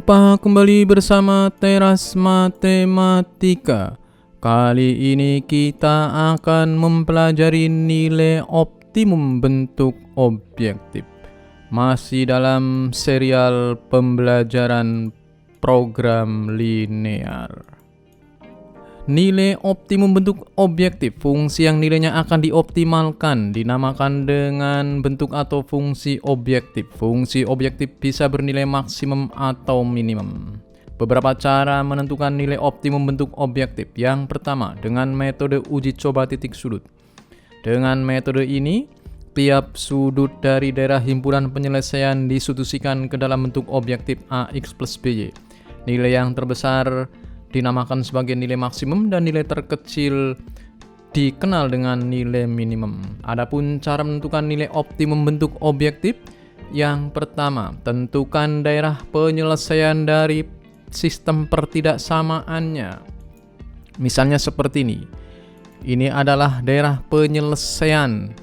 Jumpa kembali bersama Teras Matematika. Kali ini kita akan mempelajari nilai optimum bentuk objektif. Masih dalam serial pembelajaran program linear. Nilai optimum bentuk objektif, fungsi yang nilainya akan dioptimalkan, dinamakan dengan bentuk atau fungsi objektif. Fungsi objektif bisa bernilai maksimum atau minimum. Beberapa cara menentukan nilai optimum bentuk objektif. Yang pertama, dengan metode uji coba titik sudut. Dengan metode ini, tiap sudut dari daerah himpunan penyelesaian disubstitusikan ke dalam bentuk objektif AX plus BY. Nilai yang terbesar dinamakan sebagai nilai maksimum dan nilai terkecil dikenal dengan nilai minimum. Adapun cara menentukan nilai optimum bentuk objektif, yang pertama, tentukan daerah penyelesaian dari sistem pertidaksamaannya. Misalnya seperti ini. Ini adalah daerah penyelesaian.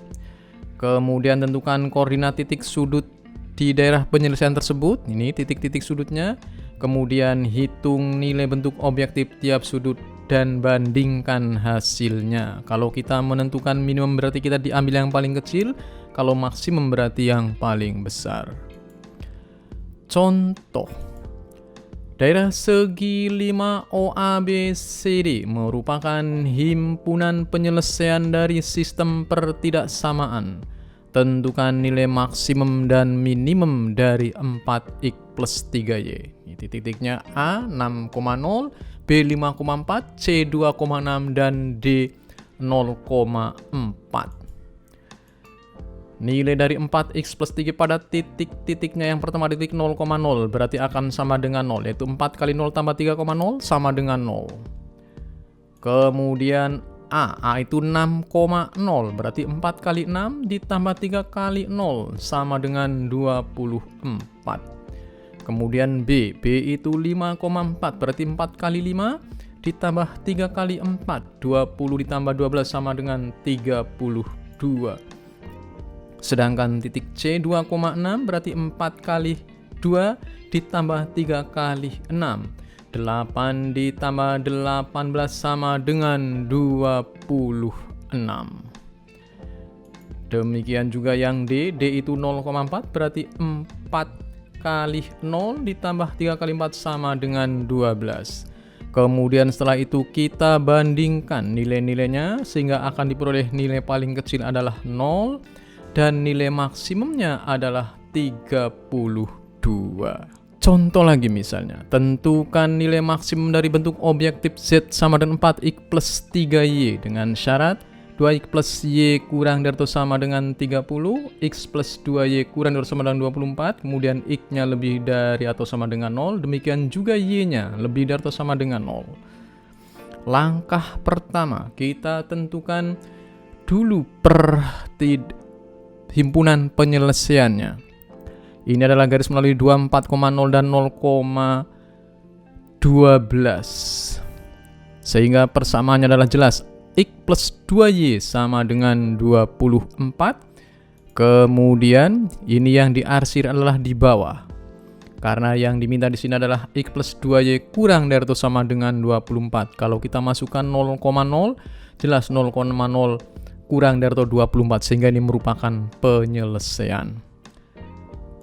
Kemudian tentukan koordinat titik sudut di daerah penyelesaian tersebut. Ini titik-titik sudutnya. Kemudian hitung nilai bentuk objektif tiap sudut dan bandingkan hasilnya. Kalau kita menentukan minimum berarti kita diambil yang paling kecil, kalau maksimum berarti yang paling besar. Contoh, daerah segi 5 OABCD merupakan himpunan penyelesaian dari sistem pertidaksamaan. Tentukan nilai maksimum dan minimum dari 4x plus 3y. Titik-titiknya A 6,0, B 5,4, C 2,6, dan D 0,4. Nilai dari 4x plus 3 pada titik-titiknya yang pertama titik 0,0 berarti akan sama dengan 0, yaitu 4 kali 0 tambah 3,0 sama dengan 0. Kemudian A itu 6,0 berarti 4 kali 6 ditambah 3 kali 0 sama dengan 24. Kemudian B itu 5,4 berarti 4 kali 5 ditambah 3 kali 4, 20 ditambah 12 sama dengan 32. Sedangkan titik C 2,6 berarti 4 kali 2 ditambah 3 kali 6, 8 ditambah 18 sama dengan 26. Demikian juga yang D itu 0,4 berarti 4 kali 0 ditambah 3 kali 4 sama dengan 12. Kemudian setelah itu kita bandingkan nilai-nilainya sehingga akan diperoleh nilai paling kecil adalah 0 dan nilai maksimumnya adalah 32. Contoh lagi misalnya, tentukan nilai maksimum dari bentuk objektif Z sama dengan 4x plus 3y dengan syarat 2x plus y kurang dari atau sama dengan 30, x plus 2y kurang dari atau sama dengan 24, kemudian x-nya lebih dari atau sama dengan 0, demikian juga y-nya lebih dari atau sama dengan 0. Langkah pertama, kita tentukan dulu himpunan penyelesaiannya. Ini adalah garis melalui 24,0 dan 0,12. Sehingga persamaannya adalah jelas. X plus 2y sama dengan 24. Kemudian ini yang diarsir adalah di bawah. Karena yang diminta di sini adalah X plus 2y kurang dari atau sama dengan 24. Kalau kita masukkan 0,0, jelas 0,0 kurang dari atau 24, sehingga ini merupakan penyelesaian.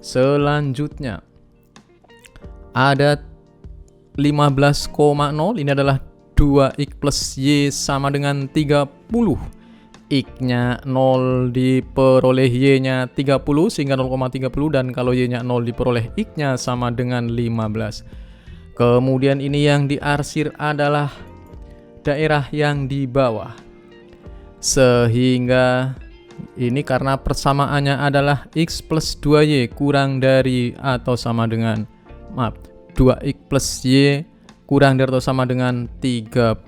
Selanjutnya ada 15,0, ini adalah 2x plus y sama dengan 30. X-nya 0 diperoleh y-nya 30 sehingga 0,30, dan kalau y-nya 0 diperoleh x-nya sama dengan 15. Kemudian ini yang diarsir adalah daerah yang di bawah. Sehingga ini karena persamaannya adalah x plus 2y kurang dari atau sama dengan 2x plus y kurang dari atau sama dengan 30.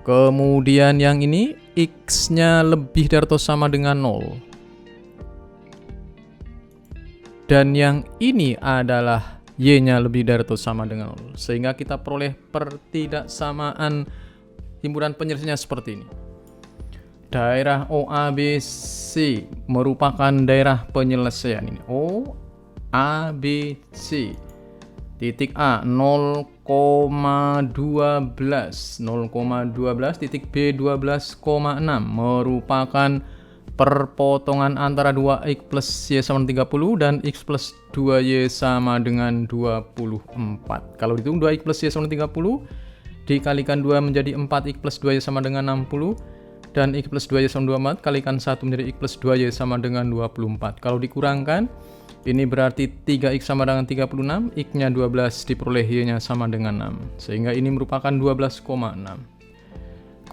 Kemudian yang ini x-nya lebih dari atau sama dengan 0. Dan yang ini adalah y-nya lebih dari atau sama dengan 0. Sehingga kita peroleh pertidaksamaan himpunan penyelesaiannya seperti ini. daerah OABC merupakan daerah penyelesaian ini. OABC. Titik A 0,12, 0,12, titik B 12,6 merupakan perpotongan antara 2x plus y sama dengan 30 dan x plus 2y sama dengan 24. Kalau dihitung 2x plus y sama dengan 30 dikalikan 2 menjadi 4x plus 2y sama dengan 60 dan x plus 2y sama 24 kalikan 1 menjadi x plus 2y sama dengan 24. Kalau dikurangkan ini berarti 3x sama dengan 36, x-nya 12 diperoleh y-nya sama dengan 6. Sehingga ini merupakan 12,6.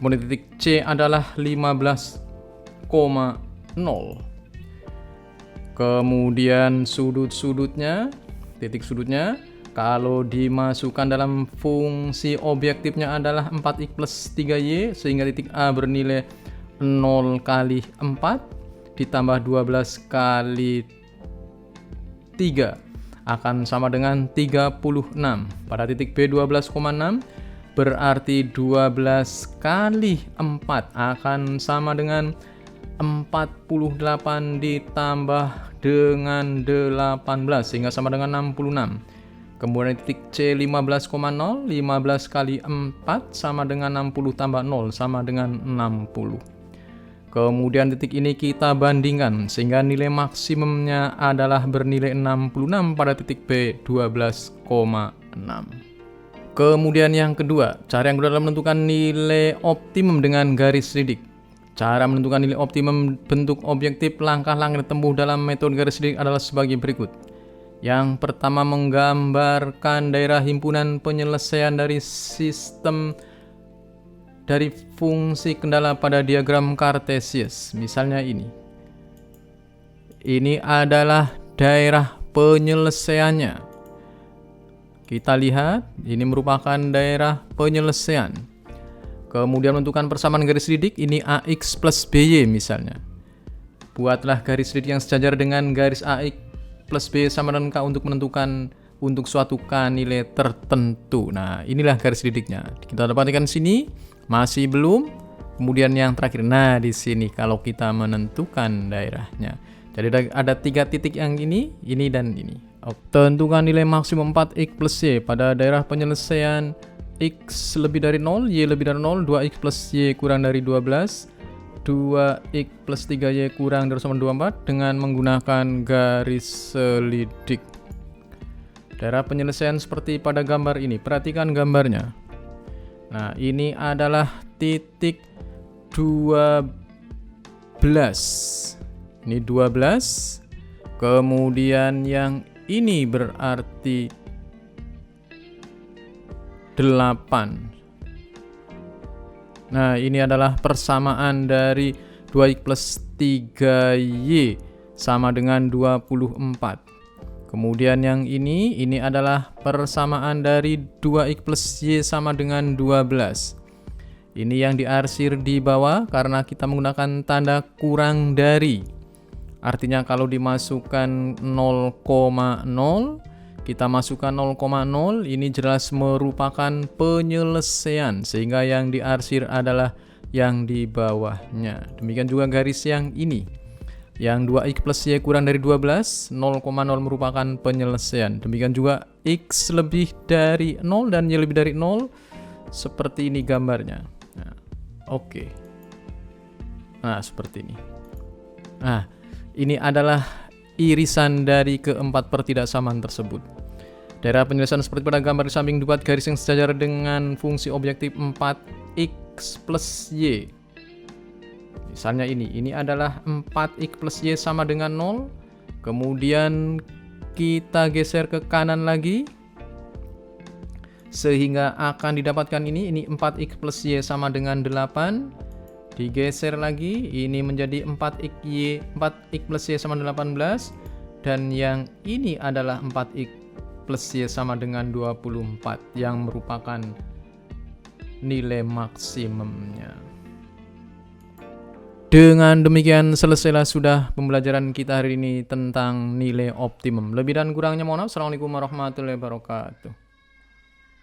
Kemudian titik C adalah 15,0. Kemudian sudut-sudutnya, titik sudutnya, kalau dimasukkan dalam fungsi objektifnya adalah 4x plus 3y, sehingga titik A bernilai 0 kali 4 ditambah 12 kali 3 akan sama dengan 36. Pada titik B 12,6 berarti 12 kali 4 akan sama dengan 48 ditambah dengan 18 sehingga sama dengan 66. Kemudian titik C 15,0, 15 kali 4 sama dengan 60 tambah 0 sama dengan 60. Kemudian titik ini kita bandingkan sehingga nilai maksimumnya adalah bernilai 66 pada titik B 12,6. Kemudian yang kedua, cara yang kedua adalah menentukan nilai optimum dengan garis lidik. Cara menentukan nilai optimum bentuk objektif, langkah-langkah ditempuh dalam metode garis lidik adalah sebagai berikut. Yang pertama, menggambarkan daerah himpunan penyelesaian dari sistem dari fungsi kendala pada diagram Cartesius. Misalnya ini. Ini adalah daerah penyelesaiannya. Kita lihat, ini merupakan daerah penyelesaian. Kemudian menentukan persamaan garis lidik, ini AX plus BY misalnya. Buatlah garis lidik yang sejajar dengan garis AX plus BY sama dengan K untuk menentukan untuk suatu K nilai tertentu. Nah, inilah garis lidiknya. Kita dapatkan sini. Masih belum. Kemudian yang terakhir, nah di sini kalau kita menentukan daerahnya. Jadi ada 3 titik yang ini dan ini. Tentukan nilai maksimum 4x plus y pada daerah penyelesaian x lebih dari 0, y lebih dari 0, 2x plus y kurang dari 12, 2x plus 3y kurang dari sama 24 dengan menggunakan garis selidik. Daerah penyelesaian seperti pada gambar ini. Perhatikan gambarnya. Nah, ini adalah titik 12. Ini 12. Kemudian yang ini berarti 8. Nah, ini adalah persamaan dari 2x plus 3y sama dengan 24. Kemudian yang ini adalah persamaan dari 2x plus y sama dengan 12. Ini yang diarsir di bawah karena kita menggunakan tanda kurang dari. Artinya kalau dimasukkan 0,0, kita masukkan 0,0, ini jelas merupakan penyelesaian. Sehingga yang diarsir adalah yang di bawahnya. Demikian juga garis yang ini. Yang 2x plus y kurang dari 12, 0,0 merupakan penyelesaian. Demikian juga x lebih dari 0 dan y lebih dari 0. Seperti ini gambarnya. Nah, oke. Nah, seperti ini. Nah, ini adalah irisan dari keempat pertidaksamaan tersebut. Daerah penyelesaian seperti pada gambar di samping dibuat garis yang sejajar dengan fungsi objektif 4x plus y. Misalnya ini adalah 4x plus y sama dengan 0. Kemudian kita geser ke kanan lagi. Sehingga akan didapatkan ini 4x plus y sama dengan 8. Digeser lagi, ini menjadi 4x plus y sama 18. Dan yang ini adalah 4x plus y sama dengan 24. Yang merupakan nilai maksimumnya. Dengan demikian selesailah sudah pembelajaran kita hari ini tentang nilai optimum. Lebih dan kurangnya mohon maaf. Assalamualaikum warahmatullahi wabarakatuh.